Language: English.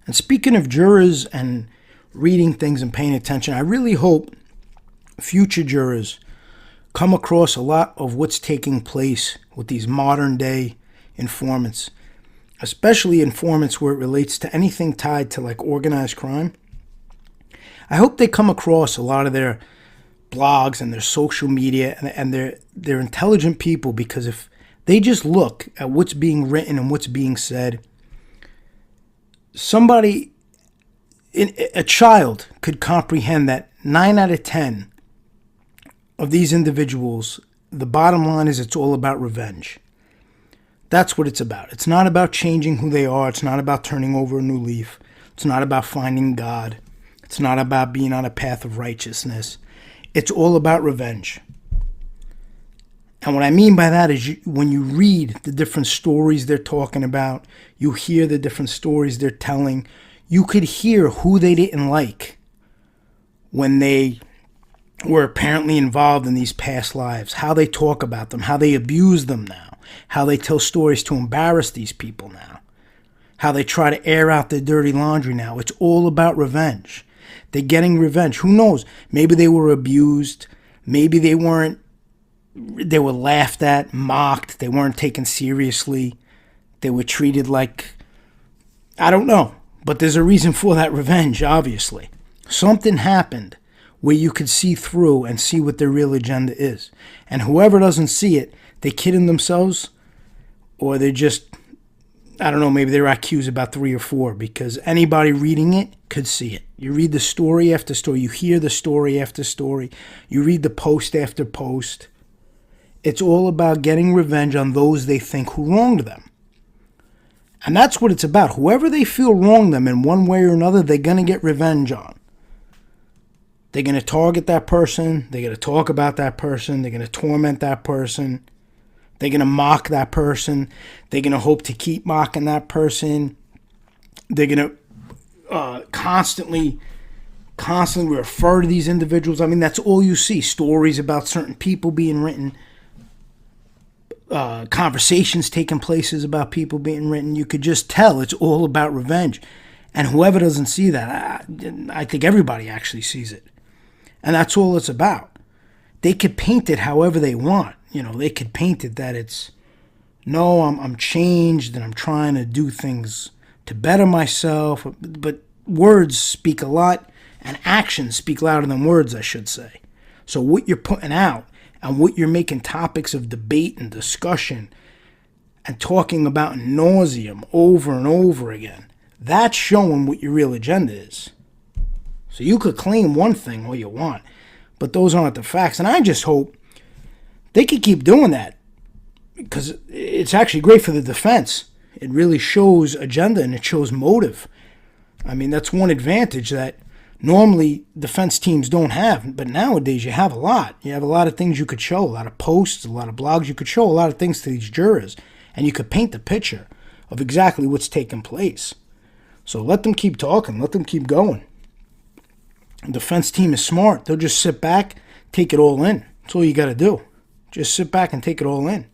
And speaking of jurors and reading things and paying attention, I really hope future jurors come across a lot of what's taking place with these modern day informants, especially informants where it relates to anything tied to like organized crime. I hope they come across a lot of their blogs and their social media, and they're intelligent people, because if they just look at what's being written and what's being said, a child could comprehend that 9 out of 10 of these individuals, the bottom line is it's all about revenge. That's what it's about. It's not about changing who they are. It's not about turning over a new leaf. It's not about finding God. It's not about being on a path of righteousness. It's all about revenge. And what I mean by that is when you read the different stories they're talking about, you hear the different stories they're telling, you could hear who they didn't like when they were apparently involved in these past lives, how they talk about them, how they abuse them now, how they tell stories to embarrass these people now, how they try to air out their dirty laundry now. It's all about revenge. They're getting revenge. Who knows? Maybe they were abused. Maybe they were laughed at, mocked. They weren't taken seriously. They were treated like, I don't know. But there's a reason for that revenge, obviously. Something happened where you could see through and see what their real agenda is. And whoever doesn't see it, they're kidding themselves, or they're just, I don't know, maybe their IQ is about 3 or 4, because anybody reading it could see it. You read the story after story. You hear the story after story. You read the post after post. It's all about getting revenge on those they think who wronged them. And that's what it's about. Whoever they feel wronged them in one way or another, they're going to get revenge on. They're going to target that person. They're going to talk about that person. They're going to torment that person. They're going to mock that person. They're going to hope to keep mocking that person. They're going to constantly refer to these individuals. I mean, that's all you see. Stories about certain people being written. Conversations taking places about people being written. You could just tell it's all about revenge. And whoever doesn't see that, I think everybody actually sees it. And that's all it's about. They could paint it however they want. You know, they could paint it that it's, no, I'm changed and I'm trying to do things to better myself. But words speak a lot, and actions speak louder than words, I should say. So what you're putting out and what you're making topics of debate and discussion and talking about ad nauseum over and over again, that's showing what your real agenda is. So you could claim one thing all you want, but those aren't the facts. And I just hope they could keep doing that, because it's actually great for the defense. It really shows agenda and it shows motive. I mean, that's one advantage that normally defense teams don't have, but nowadays you have a lot. You have a lot of things you could show, a lot of posts, a lot of blogs. You could show a lot of things to these jurors, and you could paint the picture of exactly what's taking place. So let them keep talking. Let them keep going. The defense team is smart. They'll just sit back, take it all in. That's all you got to do. Just sit back and take it all in.